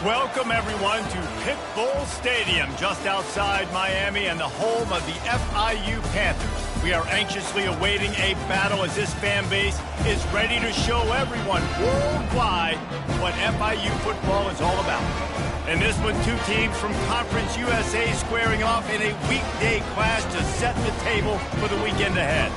Welcome, everyone, to Pitbull Stadium, just outside Miami and the home of the FIU Panthers. We are anxiously awaiting a battle as this fan base is ready to show everyone worldwide what FIU football is all about. And this one, two teams from Conference USA squaring off in a weekday clash to set the table for the weekend ahead.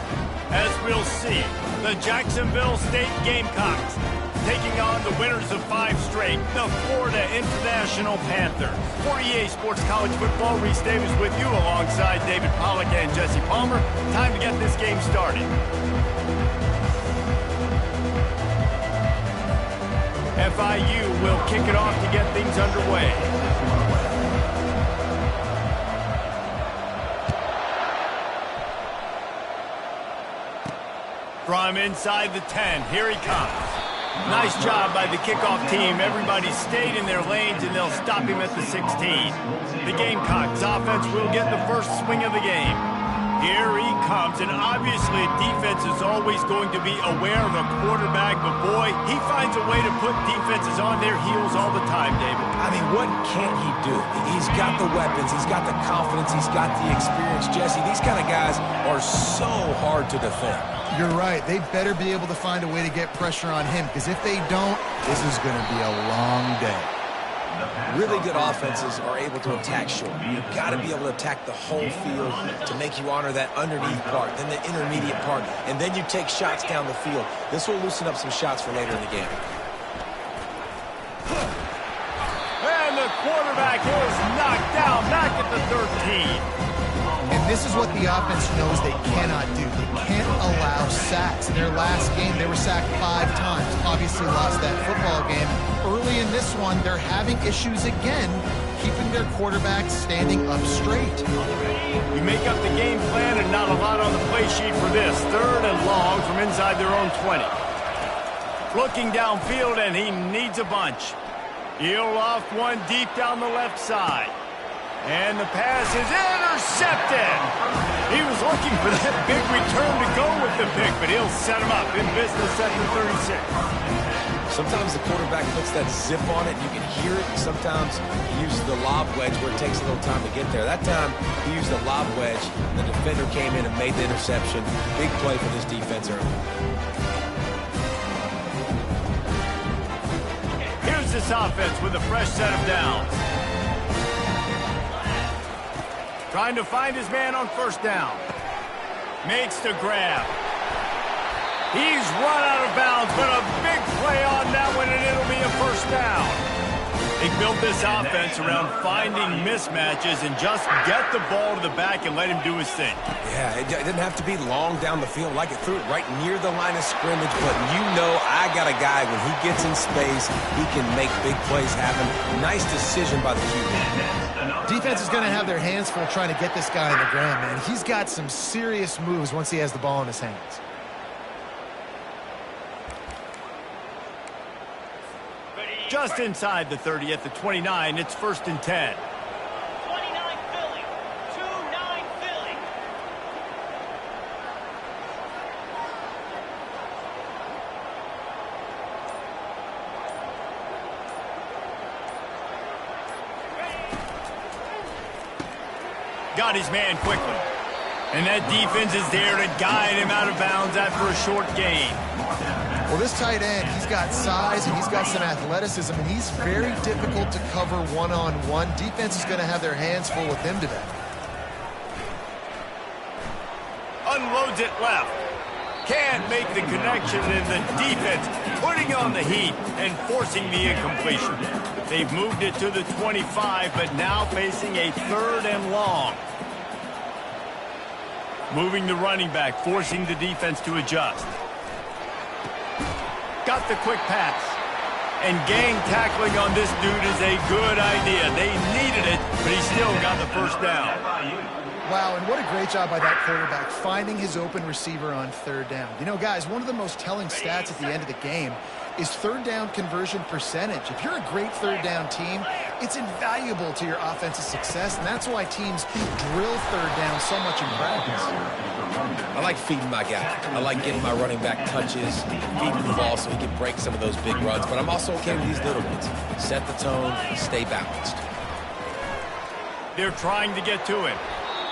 As we'll see, the Jacksonville State Gamecocks taking on the winners of 5 straight, the Florida International Panthers. For EA Sports College Football, Reese Davis with you alongside David Pollack and Jesse Palmer. Time to get this game started. FIU will kick it off to get things underway. From inside the 10, here he comes. Nice job by the kickoff team. Everybody stayed in their lanes, and they'll stop him at the 16. The Gamecocks offense will get the first swing of the game. Here he comes, and obviously defense is always going to be aware of a quarterback, but boy, he finds a way to put defenses on their heels all the time, David. I mean, what can't he do? He's got the weapons, he's got the confidence, he's got the experience. Jesse, these kind of guys are so hard to defend. You're right. They better be able to find a way to get pressure on him, because if they don't, this is going to be a long day. Really good offenses are able to attack short. You've got to be able to attack the whole field to make you honor that underneath part, then the intermediate part, and then you take shots down the field. This will loosen up some shots for later in the game. And the quarterback is knocked down back at the 13. And this is what the offense knows they cannot do. They can't allow sacks. In their last game, they were sacked 5 times. Obviously lost that football game. Early in this one, they're having issues again, keeping their quarterback standing up straight. You make up the game plan and not a lot on the play sheet for this. 3rd and long from inside their own 20. Looking downfield, and he needs a bunch. He'll off one deep down the left side. And the pass is intercepted. He was looking for that big return to go with the pick, but he'll set him up in business at the 36. Sometimes the quarterback puts that zip on it, and you can hear it. Sometimes he uses the lob wedge where it takes a little time to get there. That time, he used the lob wedge. The defender came in and made the interception. Big play for this defense early. Here's this offense with a fresh set of downs. Trying to find his man on 1st down. Makes the grab. He's run out of bounds, but a big play on that one, and it'll be a 1st down. They built this offense around finding mismatches and just get the ball to the back and let him do his thing. Yeah, it didn't have to be long down the field. Like it threw it right near the line of scrimmage, but you know I got a guy, when he gets in space, he can make big plays happen. Nice decision by the QB. Defense is going to have their hands full trying to get this guy on the ground, man. He's got some serious moves once he has the ball in his hands. Just inside the 30 at the 29, it's 1st and 10. 29 Philly. 2-9 Philly. Got his man quickly. And that defense is there to guide him out of bounds after a short gain. Well, this tight end, he's got size and he's got some athleticism, and he's very difficult to cover one-on-one. Defense is going to have their hands full with him today. Unloads it left. Can't make the connection, and the defense putting on the heat and forcing the incompletion. They've moved it to the 25, but now facing a 3rd and long. Moving the running back, forcing the defense to adjust. Got the quick pass. And gang tackling on this dude is a good idea. They needed it, but he still got the 1st down. Wow, and what a great job by that quarterback, finding his open receiver on 3rd down. You know, guys, one of the most telling stats at the end of the game is 3rd down conversion percentage. If you're a great 3rd down team, it's invaluable to your offensive success, and that's why teams drill 3rd down so much in practice. I like feeding my guy. I like getting my running back touches, feeding the ball so he can break some of those big runs. But I'm also okay with these little ones. Set the tone, stay balanced. They're trying to get to him.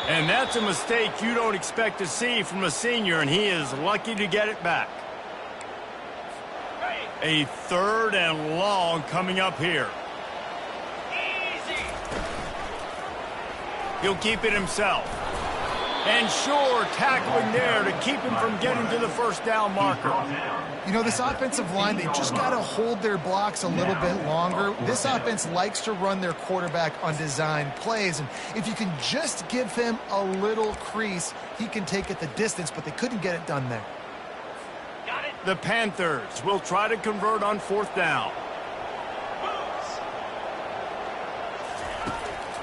And that's a mistake you don't expect to see from a senior, and he is lucky to get it back. A 3rd and long coming up here. Easy. He'll keep it himself. And sure, tackling there to keep him from getting to the first down marker. You know, this offensive line, they just got to hold their blocks a little bit longer. This offense likes to run their quarterback on design plays, and if you can just give him a little crease, he can take it the distance, but they couldn't get it done there. Got it. The Panthers will try to convert on 4th down. Moves.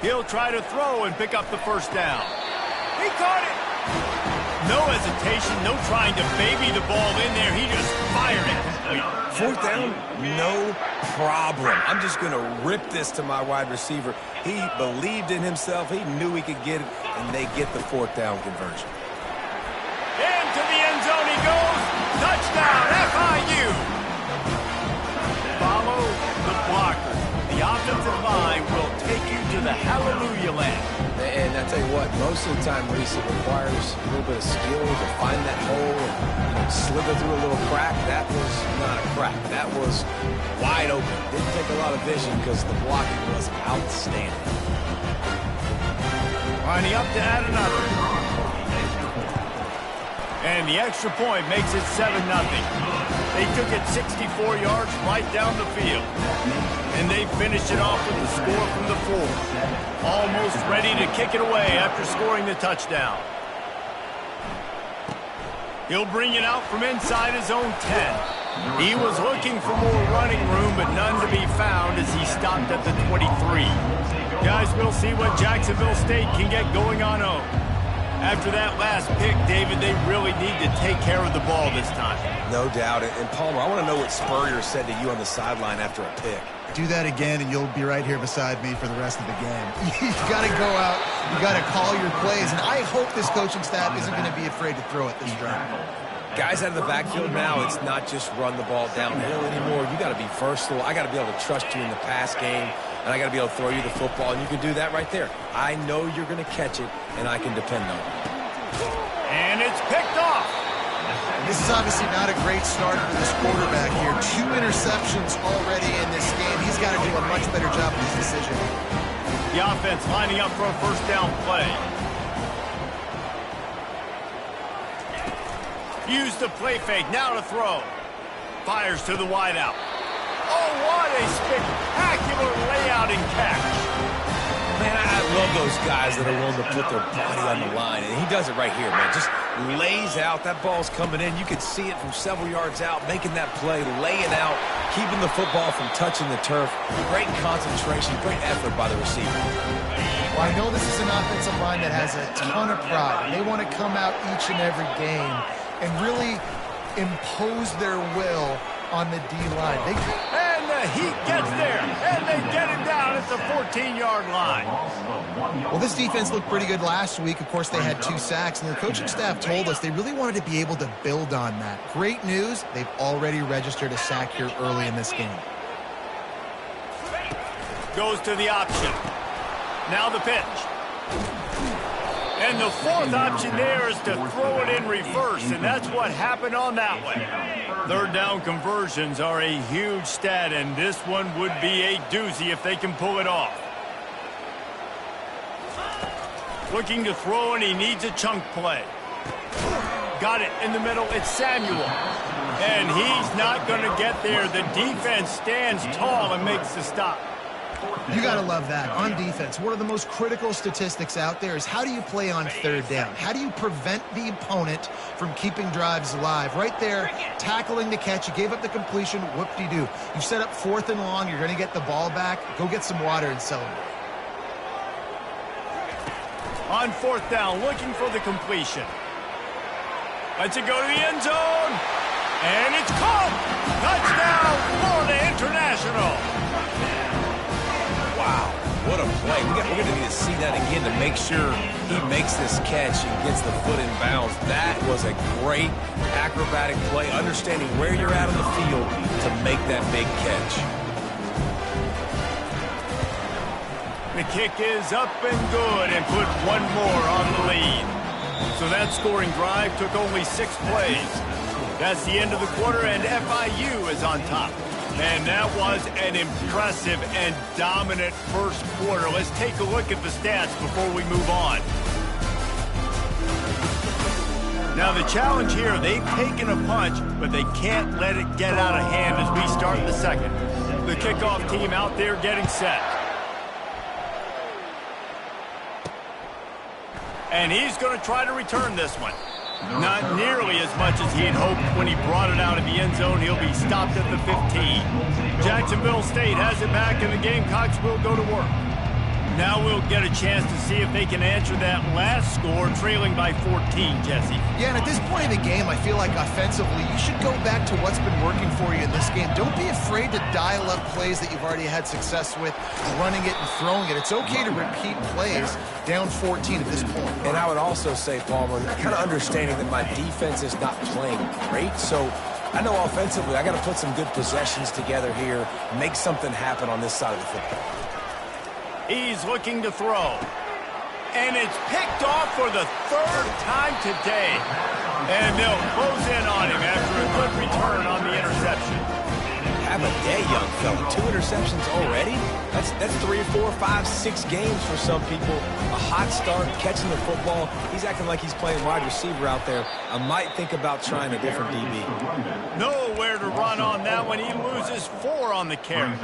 He'll try to throw and pick up the first down. He caught it. No hesitation, no trying to baby the ball in there. He just fired it complete. 4th down, no problem. I'm just going to rip this to my wide receiver. He believed in himself. He knew he could get it, and they get the 4th down conversion. Into the end zone he goes. Touchdown, FIU. Follow the blockers. The offensive line will take you to the hallelujah land. And I tell you what, most of the time, Reese, it requires a little bit of skill to find that hole and slither through a little crack. That was not a crack. That was wide open. Didn't take a lot of vision because the blocking was outstanding. Lining up to add another. And the extra point makes it 7-0. They took it 64 yards right down the field. And they finished it off with the score from the 4. Almost ready to kick it away after scoring the touchdown. He'll bring it out from inside his own 10. He was looking for more running room, but none to be found as he stopped at the 23. Guys, we'll see what Jacksonville State can get going on home. After that last pick, David, they really need to take care of the ball this time. No doubt. And Palmer, I want to know what Spurrier said to you on the sideline after a pick. Do that again, and you'll be right here beside me for the rest of the game. You got to go out. You got to call your plays, and I hope this coaching staff isn't going to be afraid to throw it this drive. Guys out of the backfield now, it's not just run the ball downhill anymore. You got to be versatile. I got to be able to trust you in the pass game, and I got to be able to throw you the football, and you can do that right there. I know you're going to catch it, and I can depend on it. And it's picked off. This is obviously not a great start for this quarterback here. 2 interceptions already in this game. He's got to do a much better job with his decision. The offense lining up for a first down play. Use the play fake, now to throw. Fires to the wideout. Oh, what a spectacular layout and catch. Man, I love those guys that are willing to put their body on the line, and he does it right here, man. Just lays out. That ball's coming in. You can see it from several yards out, making that play, laying out, keeping the football from touching the turf. Great concentration, great effort by the receiver. Well, I know this is an offensive line that has a ton of pride. They want to come out each and every game and really impose their will on the D-line. And the Heat gets there, and they get it down at the 14-yard line. Well, this defense looked pretty good last week. Of course, they had 2 sacks, and their coaching staff told us they really wanted to be able to build on that. Great news, they've already registered a sack here early in this game. Goes to the option. Now the pitch. And the 4th option there is to throw it in reverse, and that's what happened on that one. 3rd down conversions are a huge stat, and this one would be a doozy if they can pull it off. Looking to throw, and he needs a chunk play. Got it in the middle. It's Samuel. And he's not going to get there. The defense stands tall and makes the stop. You got to love that. On defense, one of the most critical statistics out there is how do you play on 3rd down? How do you prevent the opponent from keeping drives alive? Right there, tackling the catch. You gave up the completion. Whoop-de-doo. You set up 4th and long. You're going to get the ball back. Go get some water and celebrate. On 4th down, looking for the completion. Lets it go to the end zone. And it's caught. Touchdown, Florida International. Wow, what a play. We're going to need to see that again to make sure he makes this catch and gets the foot in bounds. That was a great acrobatic play, understanding where you're at on the field to make that big catch. The kick is up and good and put one more on the lead. So that scoring drive took only 6 plays. That's the end of the quarter, and FIU is on top. And that was an impressive and dominant first quarter. Let's take a look at the stats before we move on. Now the challenge here, they've taken a punch, but they can't let it get out of hand as we start the second. The kickoff team out there getting set. And he's going to try to return this one. Not nearly as much as he had hoped when he brought it out of the end zone. He'll be stopped at the 15. Jacksonville State has it back, and the Gamecocks will go to work. Now we'll get a chance to see if they can answer that last score, trailing by 14, Jesse. Yeah, and at this point in the game, I feel like offensively, you should go back to what's been working for you in this game. Don't be afraid to dial up plays that you've already had success with, running it and throwing it. It's okay to repeat plays down 14 at this point. And I would also say, Palmer, kind of understanding that my defense is not playing great, so I know offensively I got to put some good possessions together here, make something happen on this side of the football. He's looking to throw. And it's picked off for the 3rd time today. And they'll close in on him after a good return on the interception. Have a day, young fella. 2 interceptions already? That's 3, 4, 5, 6 games for some people. A hot start, catching the football. He's acting like he's playing wide receiver out there. I might think about trying a different DB. Nowhere to run on that one. He loses 4 on the carry.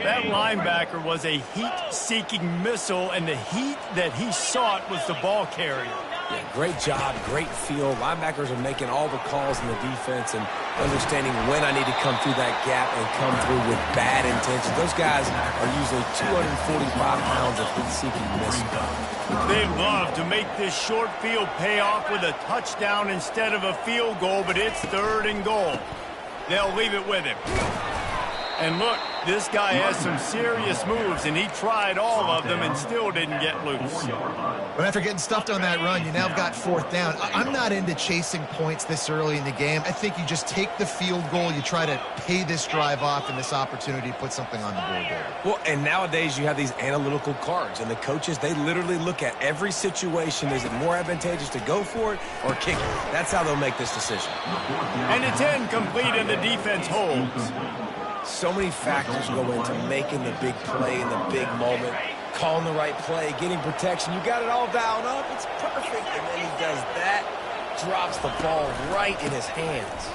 That linebacker was a heat-seeking missile, and the heat that he sought was the ball carrier. Yeah, great job, great feel. Linebackers are making all the calls in the defense and understanding when I need to come through that gap and come through with bad intentions. Those guys are usually 245 pounds of heat-seeking missile. They love to make this short field pay off with a touchdown instead of a field goal, but it's 3rd and goal. They'll leave it with him. And look, this guy has some serious moves, and he tried all of them and still didn't get loose. But after getting stuffed on that run, you now got 4th down. I'm not into chasing points this early in the game. I think you just take the field goal, you try to pay this drive off, and this opportunity to put something on the board there. Well, and nowadays you have these analytical cards, and the coaches, they literally look at every situation. Is it more advantageous to go for it or kick it? That's how they'll make this decision. And it's incomplete, and the defense holds. So many factors go into making the big play in the big moment, calling the right play, getting protection. You got it all dialed up. It's perfect. And then he does that, drops the ball right in his hands.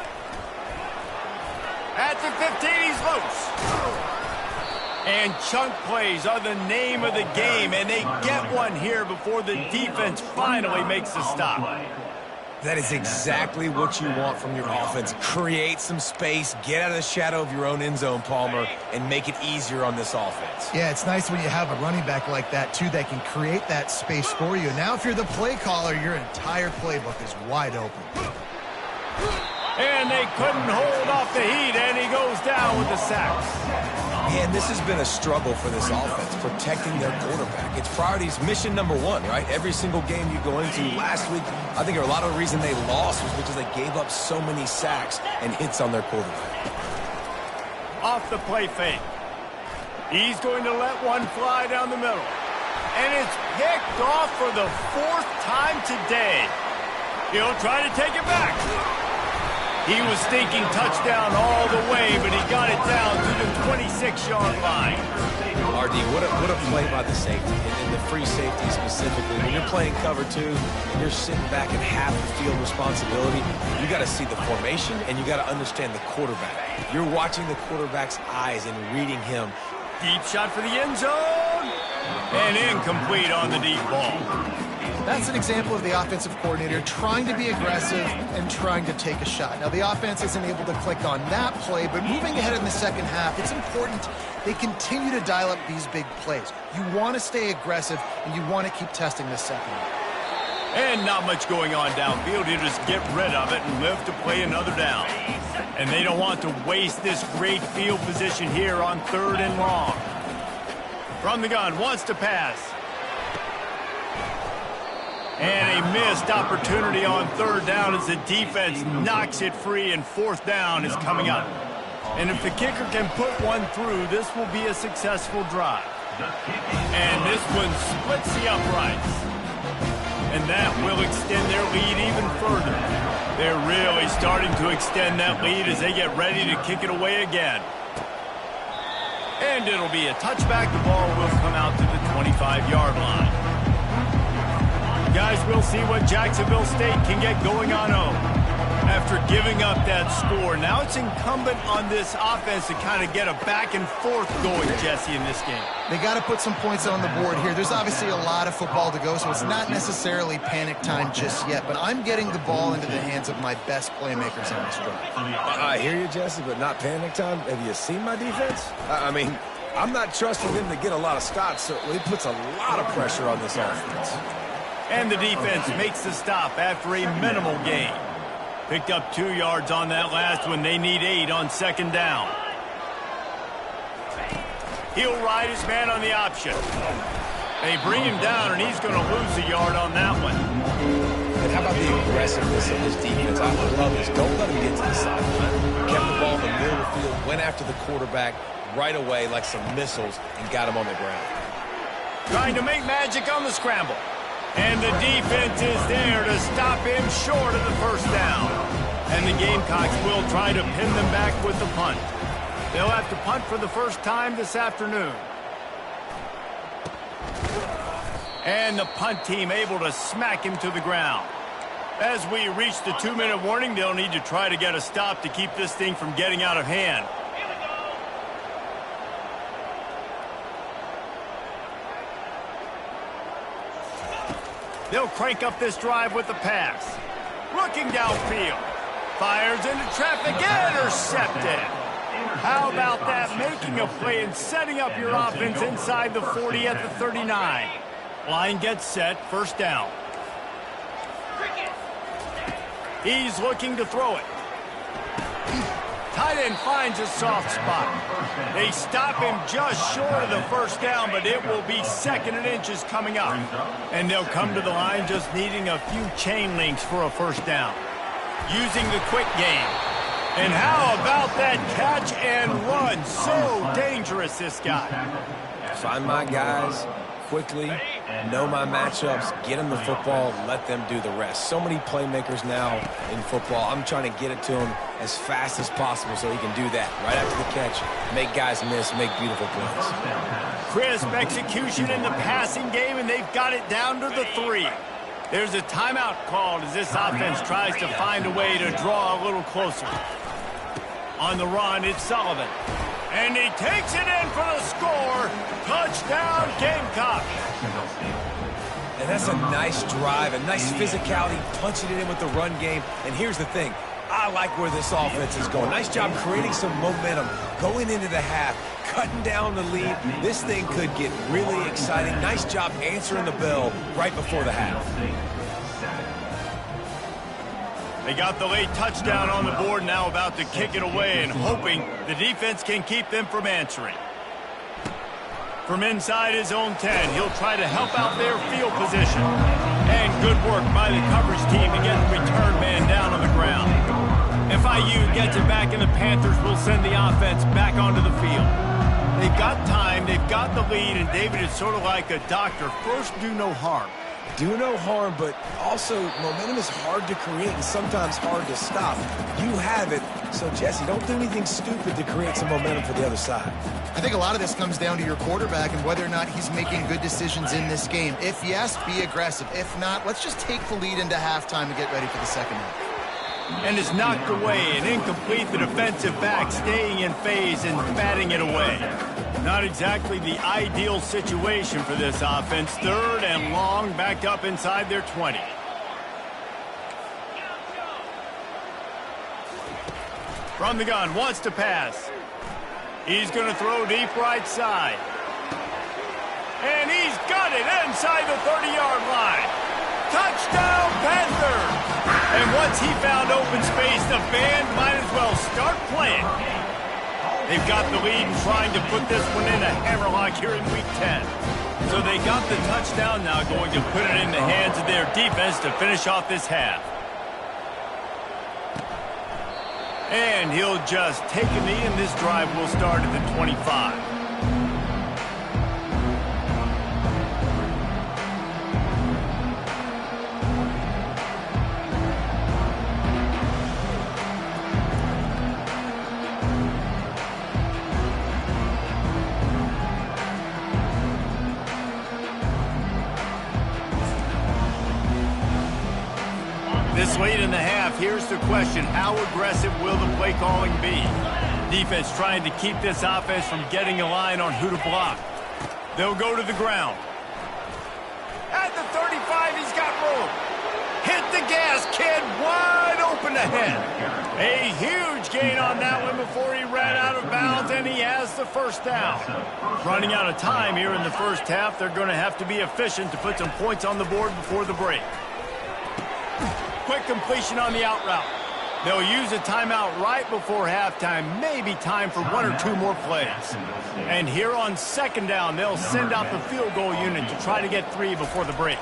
At the 15, he's loose. And chunk plays are the name of the game, and they get one here before the defense finally makes the stop. That is exactly what you want from your offense. Create some space, get out of the shadow of your own end zone, Palmer, and make it easier on this offense. Yeah, it's nice when you have a running back like that, too, that can create that space for you. Now, if you're the play caller, your entire playbook is wide open. And they couldn't hold off the heat, and he goes down with the sacks. And this has been a struggle for this offense, protecting their quarterback. It's priorities, mission number 1, right? Every single game you go into. Last week, I think a lot of the reason they lost was because they gave up so many sacks and hits on their quarterback. Off the play fake. He's going to let one fly down the middle. And it's picked off for the 4th time today. He'll try to take it back. He was thinking touchdown all the way, but he got it down to the 26-yard line. RD, what a play by the safety, and the free safety specifically. When you're playing cover 2 and you're sitting back at half the field responsibility, you got to see the formation and you got to understand the quarterback. You're watching the quarterback's eyes and reading him. Deep shot for the end zone, and incomplete on the deep ball. That's an example of the offensive coordinator trying to be aggressive and trying to take a shot. Now, the offense isn't able to click on that play, but moving ahead in the second half, it's important they continue to dial up these big plays. You want to stay aggressive, and you want to keep testing this second half. And not much going on downfield. You just get rid of it and live to play another down. And they don't want to waste this great field position here on 3rd and long. From the gun, wants to pass. And a missed opportunity on third down as the defense knocks it free, and fourth down is coming up. And if the kicker can put one through, this will be a successful drive. And this one splits the uprights. And that will extend their lead even further. They're really starting to extend that lead as they get ready to kick it away again. And it'll be a touchback. The ball will come out to the 25-yard line. Guys, we'll see what Jacksonville State can get going on home. After giving up that score, now it's incumbent on this offense to kind of get a back and forth going, Jesse, in this game. They got to put some points on the board here. There's obviously a lot of football to go, so it's not necessarily panic time just yet, but I'm getting the ball into the hands of my best playmakers on this drive. I hear you, Jesse, but not panic time. Have you seen my defense? I mean, I'm not trusting them to get a lot of stops, so it puts a lot of pressure on this offense. And the defense makes the stop after a minimal gain. Picked up 2 yards on that last one. They need 8 on second down. He'll ride his man on the option. They bring him down, and he's going to lose a yard on that one. And how about the aggressiveness of this defense? I love this. Don't let him get to the sideline. Kept the ball in the middle of the field, went after the quarterback right away like some missiles, and got him on the ground. Trying to make magic on the scramble. And the defense is there to stop him short of the first down. And the Gamecocks will try to pin them back with the punt. They'll have to punt for the first time this afternoon. And the punt team able to smack him to the ground. As we reach the 2-minute warning, they'll need to try to get a stop to keep this thing from getting out of hand. They'll crank up this drive with the pass. Looking downfield. Fires into traffic. Intercepted. How about that? Making a play and setting up your offense inside the 40 at the 39. Line gets set. First down. He's looking to throw it. Tight end finds a soft spot. They stop him just short of the first down, but it will be 2nd and inches coming up. And they'll come to the line just needing a few chain links for a first down. Using the quick game. And how about that catch and run? So dangerous, this guy. Find my guys quickly, know my matchups, get them the football, let them do the rest. So many playmakers now in football. I'm trying to get it to him as fast as possible so he can do that. Right after the catch, make guys miss, make beautiful plays. Crisp execution in the passing game, and they've got it down to the 3. There's a timeout called as this offense tries to find a way to draw a little closer. On the run, it's Sullivan. And he takes it in for the score. Touchdown, Gamecock. And that's a nice drive, a nice physicality, punching it in with the run game. And here's the thing. I like where this offense is going. Nice job creating some momentum, going into the half, cutting down the lead. This thing could get really exciting. Nice job answering the bell right before the half. They got the late touchdown on the board, now about to kick it away and hoping the defense can keep them from answering. From inside his own 10, he'll try to help out their field position. And good work by the coverage team to get the return man down on the ground. FIU gets it back, and the Panthers will send the offense back onto the field. They've got time, they've got the lead, and David is sort of like a doctor. First, do no harm. Do no harm, but also momentum is hard to create and sometimes hard to stop. You have it, so Jesse, don't do anything stupid to create some momentum for the other side. I think a lot of this comes down to your quarterback and whether or not he's making good decisions in this game. If yes, be aggressive. If not, let's just take the lead into halftime and get ready for the second half. And is knocked away and incomplete. The defensive back staying in phase and batting it away. Not exactly the ideal situation for this offense. 3rd and long, backed up inside their 20. From the gun, wants to pass. He's going to throw deep right side. And he's got it inside the 30-yard line. Touchdown, Panthers! And once he found open space, the band might as well start playing. They've got the lead and trying to put this one in a hammerlock here in Week 10. So they got the touchdown now, going to put it in the hands of their defense to finish off this half. And he'll just take a knee, and this drive will start at the 25. This late in the half, here's the question: how aggressive will the play calling be? Defense trying to keep this offense from getting a line on who to block. They'll go to the ground. At the 35, he's got room. Hit the gas, kid, wide open ahead. A huge gain on that one before he ran out of bounds, and he has the first down. Running out of time here in the first half, they're going to have to be efficient to put some points on the board before the break. Quick completion on the out route. They'll use a timeout right before halftime, maybe time for one or two more plays. And here on second down, they'll send out the field goal unit to try to get 3 before the break.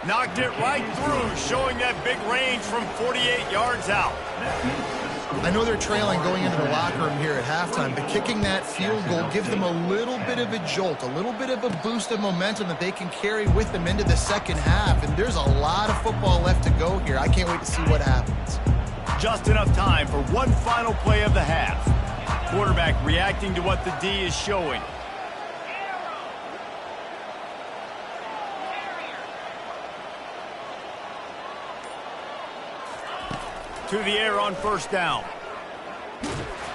Knocked it right through, showing that big range from 48 yards out. I know they're trailing going into the locker room here at halftime, but kicking that field goal gives them a little bit of a jolt, a little bit of a boost of momentum that they can carry with them into the second half. And there's a lot of football left to go here. I can't wait to see what happens. Just enough time for one final play of the half. Quarterback reacting to what the D is showing. To the air on first down.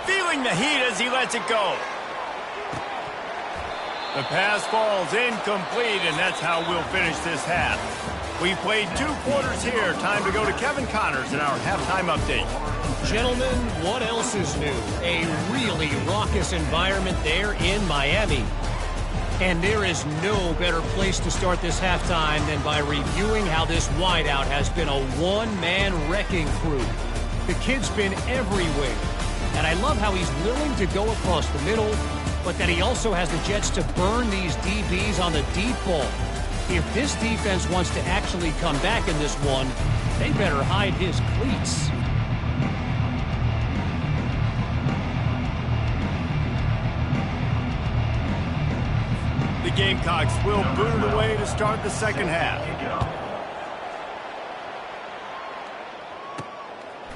Feeling the heat as he lets it go. The pass falls incomplete, and that's how we'll finish this half. We've played 2 quarters here. Time to go to Kevin Connors in our halftime update. Gentlemen, what else is new? A really raucous environment there in Miami. And there is no better place to start this halftime than by reviewing how this wideout has been a one-man wrecking crew. The kid's been everywhere, and I love how he's willing to go across the middle, but that he also has the jets to burn these DBs on the deep ball. If this defense wants to actually come back in this one, they better hide his cleats. The Gamecocks will boot it away to start the second half.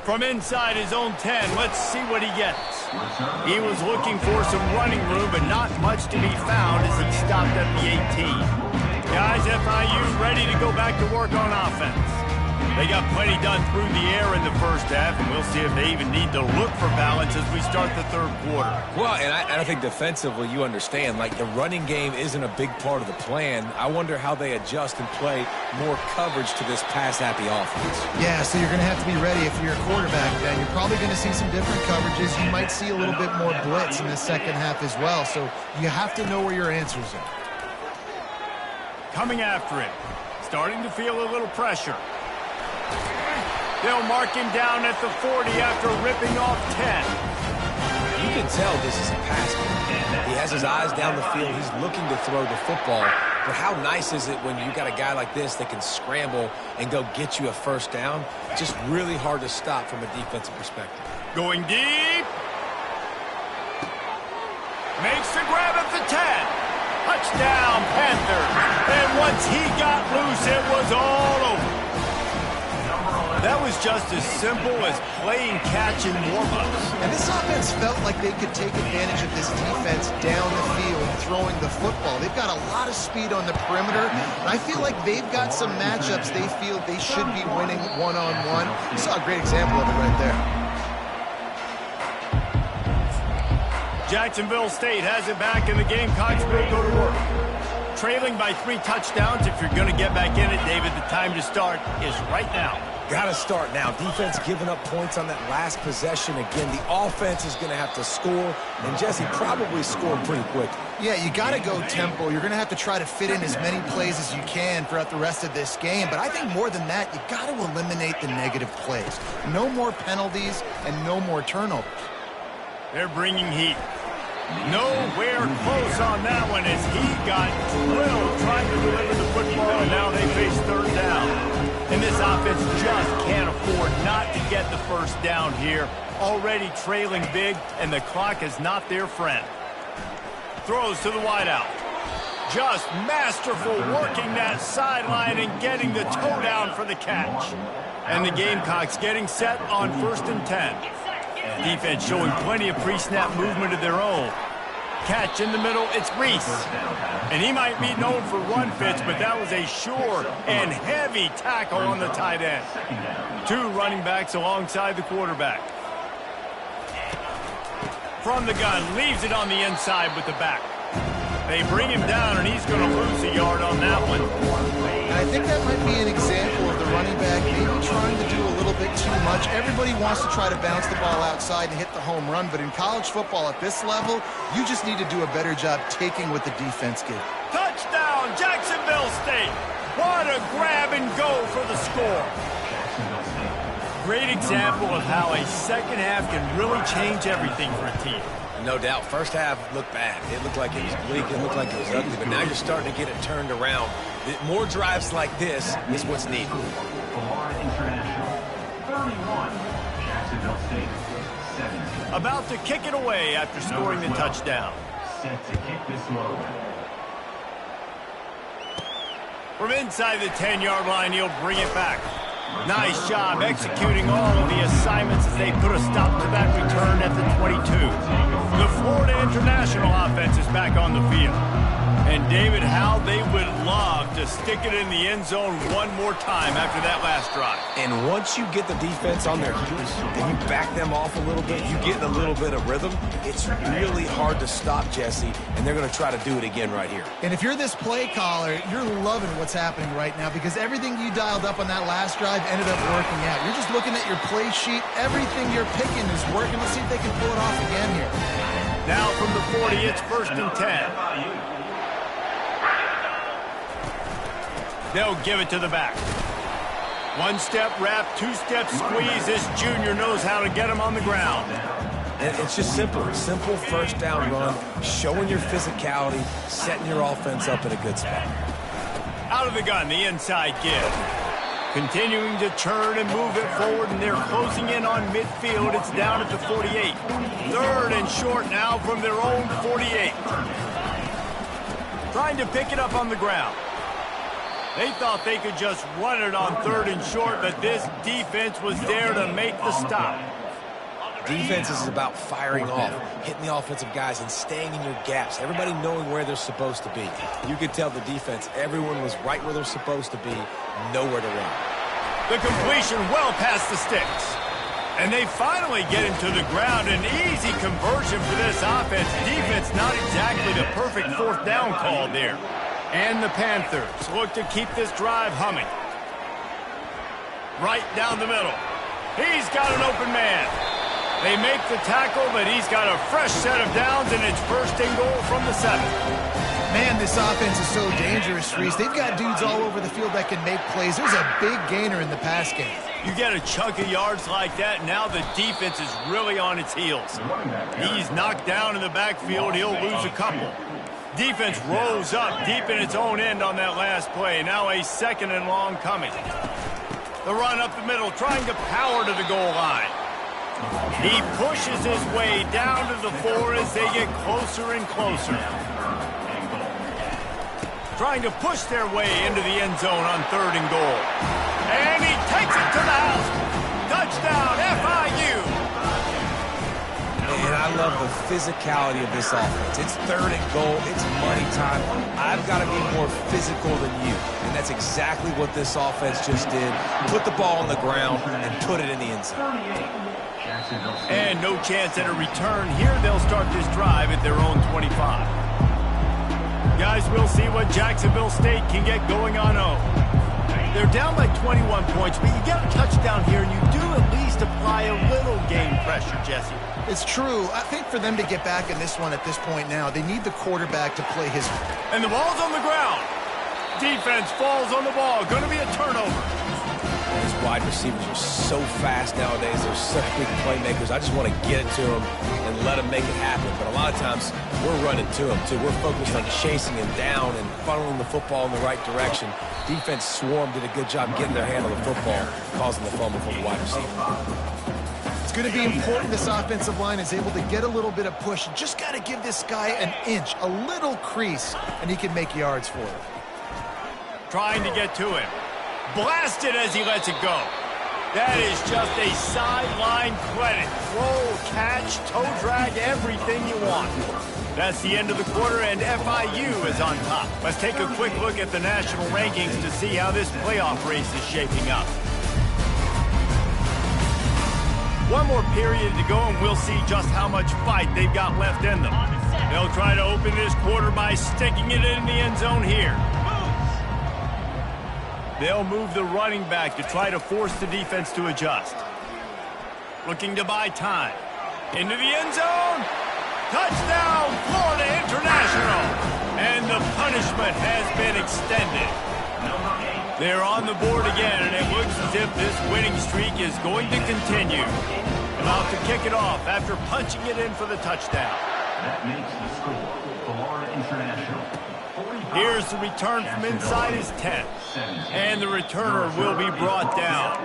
From inside his own 10, let's see what he gets. He was looking for some running room, but not much to be found as he stopped at the 18. Guys, FIU ready to go back to work on offense. They got plenty done through the air in the first half, and we'll see if they even need to look for balance as we start the third quarter. Well, and I think defensively, you understand, like the running game isn't a big part of the plan. I wonder how they adjust and play more coverage to this pass-happy offense. Yeah, so you're going to have to be ready if you're a quarterback, Ben. You're probably going to see some different coverages. You might see a little bit more blitz in the second half as well, so you have to know where your answers are. Coming after him, starting to feel a little pressure. They'll mark him down at the 40 after ripping off 10. You can tell this is a pass game. He has his eyes down the field. He's looking to throw the football. But how nice is it when you got a guy like this that can scramble and go get you a first down? Just really hard to stop from a defensive perspective. Going deep. Makes the grab at the 10. Touchdown, Panthers. And once he got loose, it was all over. That was just as simple as playing catch in warm-ups. And this offense felt like they could take advantage of this defense down the field throwing the football. They've got a lot of speed on the perimeter, and I feel like they've got some matchups they feel they should be winning one-on-one. You saw a great example of it right there. Jacksonville State has it back, and the Gamecocks will go to work. Trailing by 3 touchdowns. If you're going to get back in it, David, the time to start is right now. Got to start now. Defense giving up points on that last possession. Again, the offense is going to have to score, and Jesse probably scored pretty quick. Yeah, you got to go tempo. You're going to have to try to fit in as many plays as you can throughout the rest of this game. But I think more than that, you got to eliminate the negative plays. No more penalties and no more turnovers. They're bringing heat. Nowhere close on that one as he got drilled trying to deliver the football, and now they face third down. And this offense just can't afford not to get the first down here. Already trailing big, and the clock is not their friend. Throws to the wideout. Just masterful working that sideline and getting the toe down for the catch. And the Gamecocks getting set on 1st and 10. Defense showing plenty of pre-snap movement of their own. Catch in the middle, it's Reese. And he might be known for run fits, but that was a sure and heavy tackle on the tight end. 2 running backs alongside the quarterback. From the gun, leaves it on the inside with the back. They bring him down, and he's going to lose a yard on that one. And I think that might be an example of the running back maybe trying to do a little bit too much. Everybody wants to try to bounce the ball outside and hit the home run, but in college football at this level, you just need to do a better job taking what the defense gives. Touchdown, Jacksonville State. What a grab and go for the score. Great example of how a second half can really change everything for a team. No doubt. First half looked bad. It looked like it was bleak. It looked like it was ugly. But now you're starting to get it turned around. More drives like this is what's needed. About to kick it away after scoring the touchdown. From inside the 10-yard line, he'll bring it back. Nice job executing all of the assignments as they put a stop to that return at the 22. The Florida International offense is back on the field. And David, how they would love to stick it in the end zone one more time after that last drive. And once you get the defense on their heels and you back them off a little bit, you get a little bit of rhythm, it's really hard to stop, Jesse, and they're going to try to do it again right here. And if you're this play caller, you're loving what's happening right now because everything you dialed up on that last drive ended up working out. You're just looking at your play sheet. Everything you're picking is working. Let's see if they can pull it off again here. Now from the 40, it's 1st and 10. They'll give it to the back. 1-step wrap, 2-step squeeze. This junior knows how to get him on the ground. And it's just simple. Simple first down run, showing your physicality, setting your offense up in a good spot. Out of the gun, the inside give. Continuing to turn and move it forward, and they're closing in on midfield. It's down at the 48. 3rd and short now from their own 48. Trying to pick it up on the ground. They thought they could just run it on 3rd and short, but this defense was there to make the stop. Defense is about firing off, hitting the offensive guys and staying in your gaps. Everybody knowing where they're supposed to be. You could tell the defense, everyone was right where they're supposed to be, nowhere to run. The completion well past the sticks. And they finally get him to the ground. An easy conversion for this offense. Defense not exactly the perfect 4th down call there. And the Panthers look to keep this drive humming. Right down the middle. He's got an open man. They make the tackle, but he's got a fresh set of downs, and it's 1st and goal from the 7. Man, this offense is so dangerous, Reese. They've got dudes all over the field that can make plays. There's a big gainer in the pass game. You get a chunk of yards like that, now the defense is really on its heels. He's knocked down in the backfield. He'll lose a couple. Defense rose up deep in its own end on that last play. Now a 2nd and long coming. The run up the middle, trying to power to the goal line. He pushes his way down to the 4 as they get closer and closer. Trying to push their way into the end zone on 3rd and goal. And he takes it to the house. Touchdown, FIU. And I love the physicality of this offense. It's 3rd and goal. It's money time. I've got to be more physical than you. And that's exactly what this offense just did. Put the ball on the ground and put it in the end zone. And no chance at a return here. They'll start this drive at their own 25. Guys, we'll see what Jacksonville State can get going on 0. They're down by 21 points, but you get a touchdown here, and you do at least apply a little game pressure, Jesse. It's true. I think for them to get back in this one at this point now, they need the quarterback to play his... And the ball's on the ground. Defense falls on the ball. Going to be a turnover. These wide receivers are so fast nowadays. They're such big playmakers. I just want to get it to them and let them make it happen. But a lot of times, we're running to them, too. We're focused on chasing him down and funneling the football in the right direction. Defense swarm did a good job getting their hand on the football, causing the fumble from the wide receiver. It's going to be important this offensive line is able to get a little bit of push. Just got to give this guy an inch, a little crease, and he can make yards for it. Trying to get to him. Blasted as he lets it go. That is just a sideline credit. Roll, catch, toe drag, everything you want. That's the end of the quarter, and FIU is on top. Let's take a quick look at the national rankings to see how this playoff race is shaping up. One more period to go, and we'll see just how much fight they've got left in them. They'll try to open this quarter by sticking it in the end zone here. They'll move the running back to try to force the defense to adjust. Looking to buy time. Into the end zone. Touchdown, Florida International. And the punishment has been extended. They're on the board again, and it looks as if this winning streak is going to continue. About to kick it off after punching it in for the touchdown. That makes the score Florida International. Here's the return from inside his 10. And the returner will be brought down.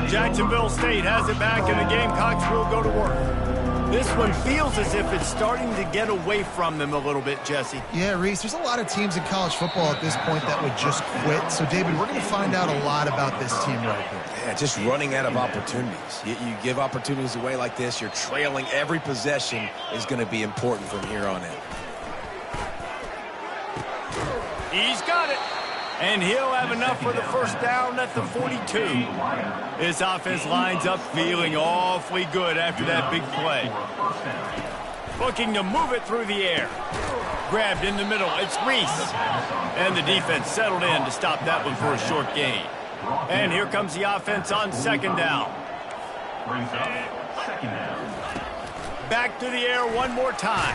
Jacksonville State has it back, and the Gamecocks will go to work. This one feels as if it's starting to get away from them a little bit, Jesse. Yeah, Reese, there's a lot of teams in college football at this point that would just quit. So, David, we're going to find out a lot about this team right here. Yeah, just running out of opportunities. You give opportunities away like this, you're trailing. Every possession is going to be important from here on in. He's got it. And he'll have enough for the first down at the 42. His offense lines up feeling awfully good after that big play. Looking to move it through the air. Grabbed in the middle. It's Reese. And the defense settled in to stop that one for a short gain. And here comes the offense on second down. Back to the air one more time.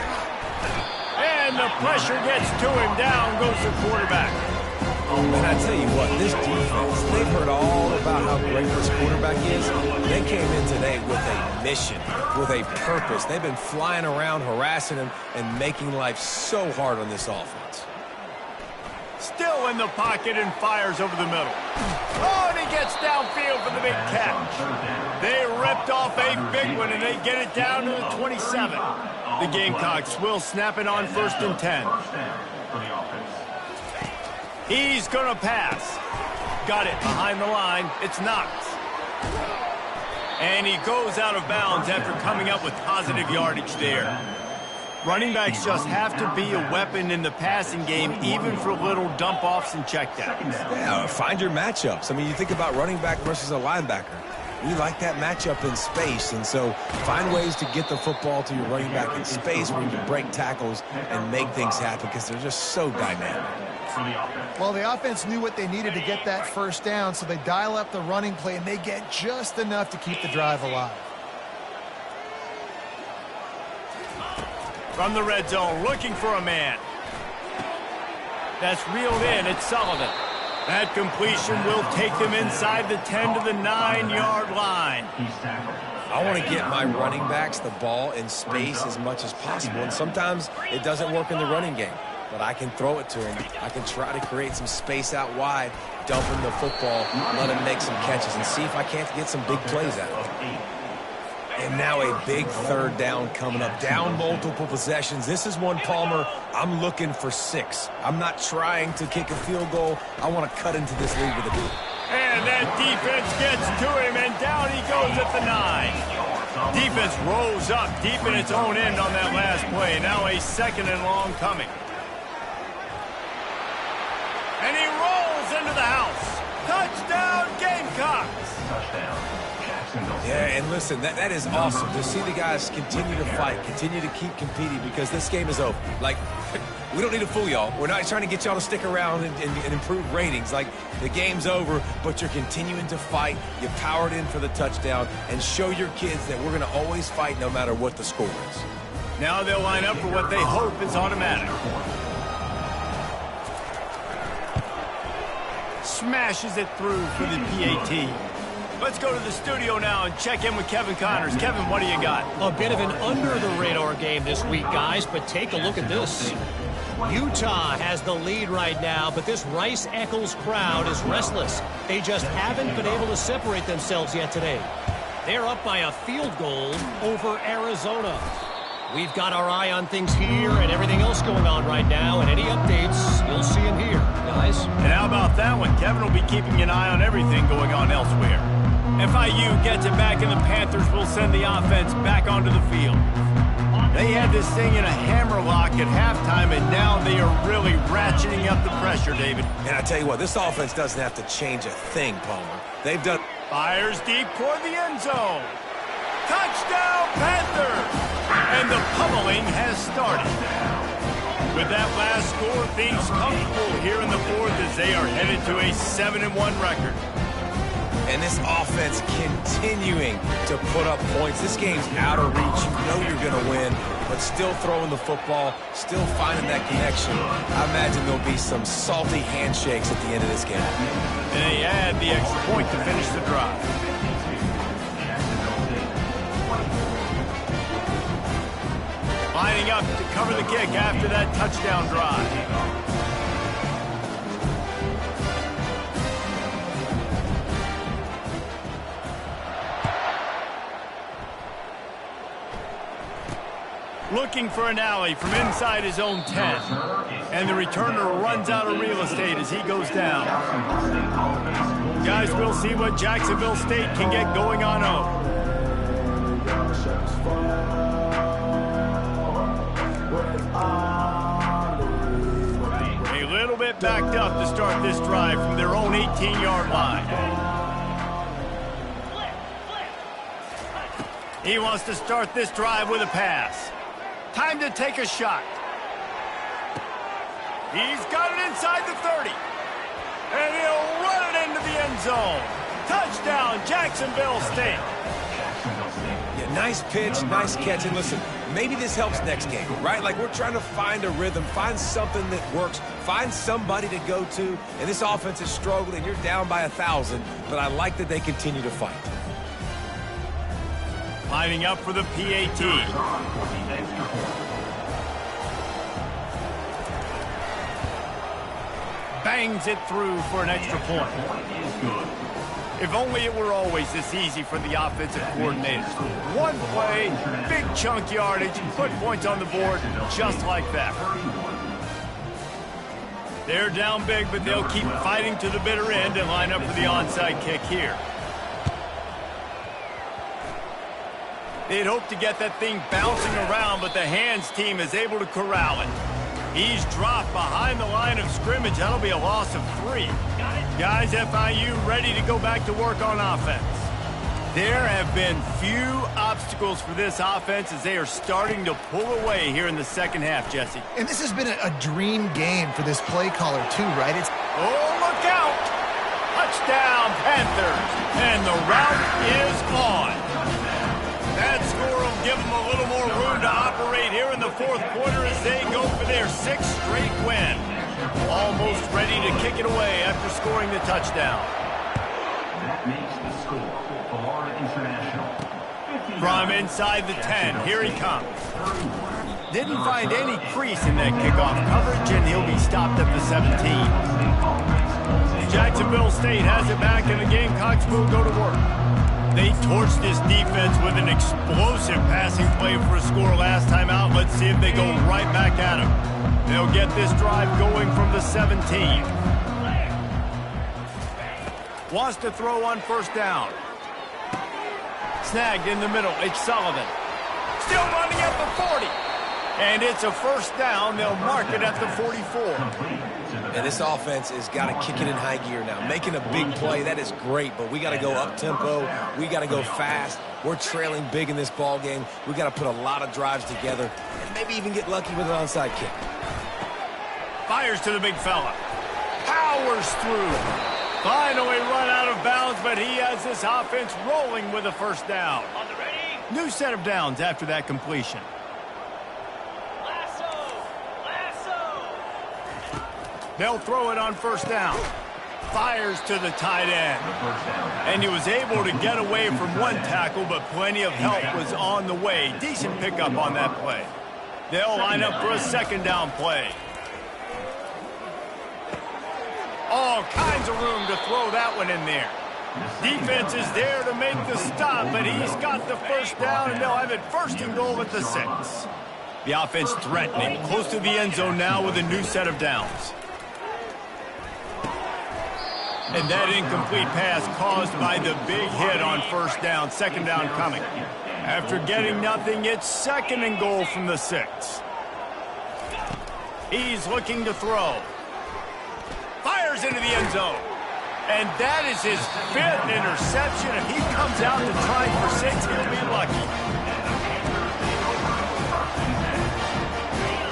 And the pressure gets to him. Down goes the quarterback. And I tell you what, this defense, they've heard all about how great this quarterback is. They came in today with a mission, with a purpose. They've been flying around, harassing him, and making life so hard on this offense. Still in the pocket and fires over the middle. Oh, and he gets downfield for the big catch. They ripped off a big one, and they get it down to the 27. The Gamecocks will snap it on 1st and 10. He's going to pass. Got it behind the line. It's Knox. And he goes out of bounds after coming up with positive yardage there. Running backs just have to be a weapon in the passing game, even for little dump-offs and checkdowns. Yeah, find your matchups. I mean, you think about running back versus a linebacker. We like that matchup in space, and so find ways to get the football to your running back in space where you can break tackles and make things happen because they're just so dynamic. Well, the offense knew what they needed to get that first down, so they dial up the running play, and they get just enough to keep the drive alive. From the red zone, looking for a man. That's reeled in. It's Sullivan. That completion will take them inside the 10 to the 9-yard line. I want to get my running backs the ball in space as much as possible, and sometimes it doesn't work in the running game. But I can throw it to him. I can try to create some space out wide, dump him the football, let him make some catches, and see if I can't get some big plays out of him. And now a big third down coming up. Down multiple possessions. This is one, Palmer, I'm looking for 6. I'm not trying to kick a field goal. I want to cut into this lead with a lead. And that defense gets to him, and down he goes at the 9. Defense rolls up deep in its own end on that last play. Now a 2nd and long coming. And he rolls into the house. Touchdown, Gamecocks. Yeah, and listen, that is awesome to see the guys continue to fight, continue to keep competing because this game is over. Like, we don't need to fool y'all. We're not trying to get y'all to stick around and improve ratings. Like, the game's over, but you're continuing to fight. You powered in for the touchdown, and show your kids that we're going to always fight no matter what the score is. Now they'll line up for what they hope is automatic. Smashes it through for the PAT. Let's go to the studio now and check in with Kevin Connors. Kevin, what do you got? A bit of an under-the-radar game this week, guys, but take a look at this. Utah has the lead right now, but this Rice-Eccles crowd is restless. They just haven't been able to separate themselves yet today. They're up by a field goal over Arizona. We've got our eye on things here and everything else going on right now, and any updates, you'll see them here, guys. And how about that one? Kevin will be keeping an eye on everything going on elsewhere. FIU gets it back, and the Panthers will send the offense back onto the field. They had this thing in a hammerlock at halftime, and now they are really ratcheting up the pressure, David. And I tell you what, this offense doesn't have to change a thing, Palmer. They've done... Fires deep toward the end zone. Touchdown, Panthers! And the pummeling has started. With that last score, things comfortable here in the fourth as they are headed to a 7-1 record. And this offense continuing to put up points. This game's out of reach. You know you're going to win, but still throwing the football, still finding that connection. I imagine there'll be some salty handshakes at the end of this game. And they add the extra point to finish the drive. Lining up to cover the kick after that touchdown drive. Looking for an alley from inside his own 10. And the returner runs out of real estate as he goes down. Guys, we'll see what Jacksonville State can get going on over. A little bit backed up to start this drive from their own 18-yard line. He wants to start this drive with a pass. Time to take a shot. He's got it inside the 30. And he'll run it into the end zone. Touchdown, Jacksonville State. Yeah, nice pitch, nice catch. And listen, maybe this helps next game, right? Like, we're trying to find a rhythm, find something that works, find somebody to go to. And this offense is struggling. You're down by 1,000, but I like that they continue to fight. Lining up for the PAT. Bangs it through for an extra point. If only it were always this easy for the offensive coordinators. One play, big chunk yardage, put points on the board just like that. They're down big, but they'll keep fighting to the bitter end and line up for the onside kick here. They'd hope to get that thing bouncing around, but the hands team is able to corral it. He's dropped behind the line of scrimmage. That'll be a loss of 3. Guys, FIU ready to go back to work on offense. There have been few obstacles for this offense as they are starting to pull away here in the second half, Jesse. And this has been a dream game for this play caller too, right? Oh, look out! Touchdown, Panthers! And the route is on. That score will give them a little more room to operate here in the fourth quarter as they go for their 6th straight win. Almost ready to kick it away after scoring the touchdown. That makes the score. Florida International. From inside the 10, here he comes. Didn't find any crease in that kickoff coverage, and he'll be stopped at the 17. Jacksonville State has it back, and the Gamecocks will go to work. They torched this defense with an explosive passing play for a score last time out. Let's see if they go right back at him. They'll get this drive going from the 17. Wants to throw on first down. Snagged in the middle. It's Sullivan. Still running at the 40. And it's a first down. They'll mark it at the 44. And this offense has got to kick it in high gear now. Making a big play, that is great, but we got to go up-tempo. We got to go fast. We're trailing big in this ball game. We got to put a lot of drives together and maybe even get lucky with an onside kick. Fires to the big fella. Powers through. Finally run out of bounds, but he has this offense rolling with a first down. On the ready. New set of downs after that completion. Lasso. Lasso. They'll throw it on first down. Fires to the tight end. And he was able to get away from one tackle, but plenty of help was on the way. Decent pickup on that play. They'll line up for a second down play. All kinds of room to throw that one in there. Defense is there to make the stop, but he's got the first down, and they'll have it first and goal at the 6. The offense threatening, close to the end zone now with a new set of downs. And that incomplete pass caused by the big hit on first down, second down coming. After getting nothing, it's second and goal from the 6. He's looking to throw. Fires into the end zone. And that is his 5th interception. If he comes out to try for 6, he'll be lucky.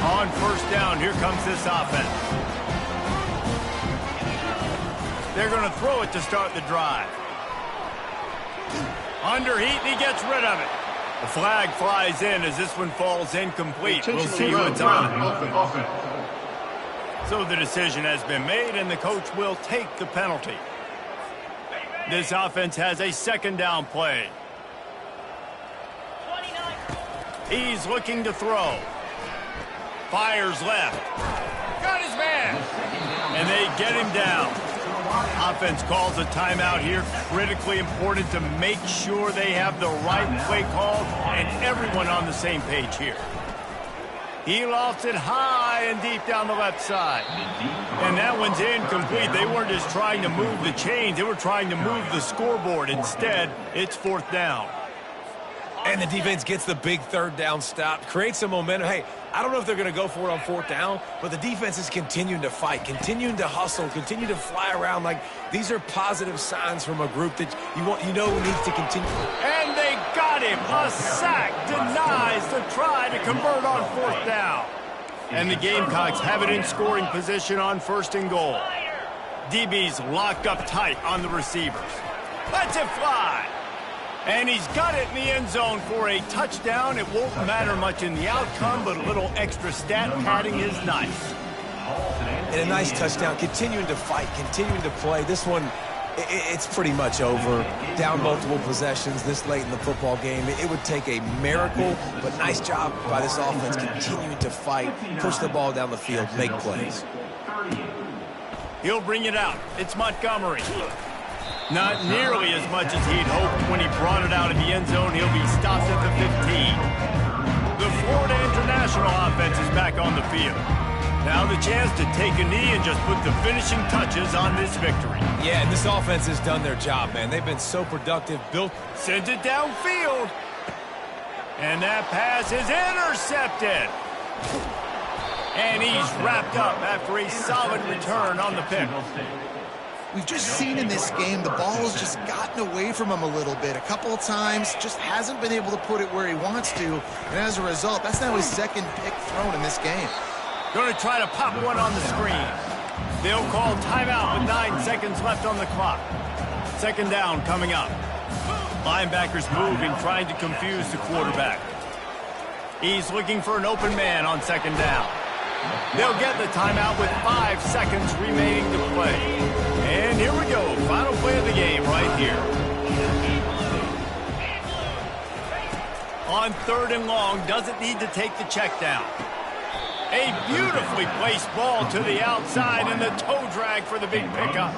On first down, here comes this offense. They're going to throw it to start the drive. Under heat, and he gets rid of it. The flag flies in as this one falls incomplete. We'll see who it's on. So the decision has been made, and the coach will take the penalty. This offense has a second down play. 29. He's looking to throw. Fires left. Got his man. And they get him down. Offense calls a timeout here. Critically important to make sure they have the right play call and everyone on the same page here. He lofts it high and deep down the left side. And that one's incomplete. They weren't just trying to move the chains. They were trying to move the scoreboard. Instead, it's fourth down. And the defense gets the big third down stop, creates some momentum. Hey, I don't know if they're going to go for it on fourth down, but the defense is continuing to fight, continuing to hustle, continue to fly around. Like, these are positive signs from a group that you know needs to continue. And they got him. A sack denies the try to convert on fourth down. And the Gamecocks have it in scoring position on first and goal. DB's locked up tight on the receivers. Lets it fly. And he's got it in the end zone for a touchdown. It won't matter much in the outcome, but a little extra stat padding is nice. And a nice touchdown, continuing to fight, continuing to play. This one, it's pretty much over. Down multiple possessions this late in the football game. It would take a miracle, but nice job by this offense continuing to fight, push the ball down the field, make plays. He'll bring it out. It's Montgomery. Not nearly as much as he'd hoped when he brought it out of the end zone. He'll be stopped at the 15. The Florida International offense is back on the field. Now the chance to take a knee and just put the finishing touches on this victory. Yeah, and this offense has done their job, man. They've been so productive. Sends it downfield. And that pass is intercepted. And he's wrapped up after a solid return on the pick. We've just seen in this game the ball has just gotten away from him a little bit. A couple of times, just hasn't been able to put it where he wants to. And as a result, that's now his second pick thrown in this game. Going to try to pop one on the screen. They'll call timeout with 9 seconds left on the clock. Second down coming up. Linebackers moving, trying to confuse the quarterback. He's looking for an open man on second down. They'll get the timeout with 5 seconds remaining to play. And here we go. Final play of the game right here. On third and long, doesn't need to take the check down. A beautifully placed ball to the outside and the toe drag for the big pickup.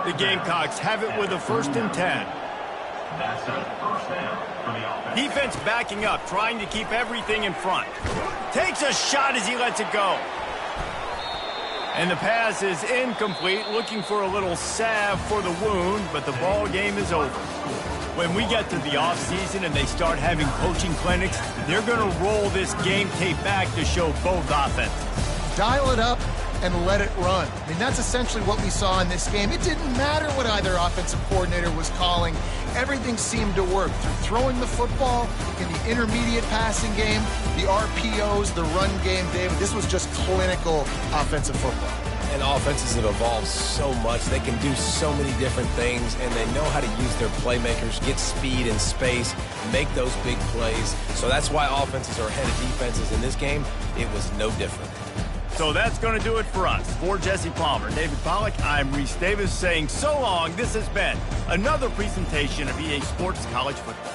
The Gamecocks have it with a 1st and 10. That's a first down for the offense. Defense backing up, trying to keep everything in front. Takes a shot as he lets it go. And the pass is incomplete, looking for a little salve for the wound, but the ball game is over. When we get to the offseason and they start having coaching clinics, they're going to roll this game tape back to show both offenses. Dial it up, and let it run. I mean, that's essentially what we saw in this game. It didn't matter what either offensive coordinator was calling. Everything seemed to work through throwing the football, in the intermediate passing game, the RPOs, the run game, David. This was just clinical offensive football. And offenses have evolved so much. They can do so many different things, and they know how to use their playmakers, get speed and space, make those big plays. So that's why offenses are ahead of defenses. In this game, it was no different. So that's going to do it for us. For Jesse Palmer, David Pollack, I'm Reese Davis saying so long. This has been another presentation of EA Sports College Football.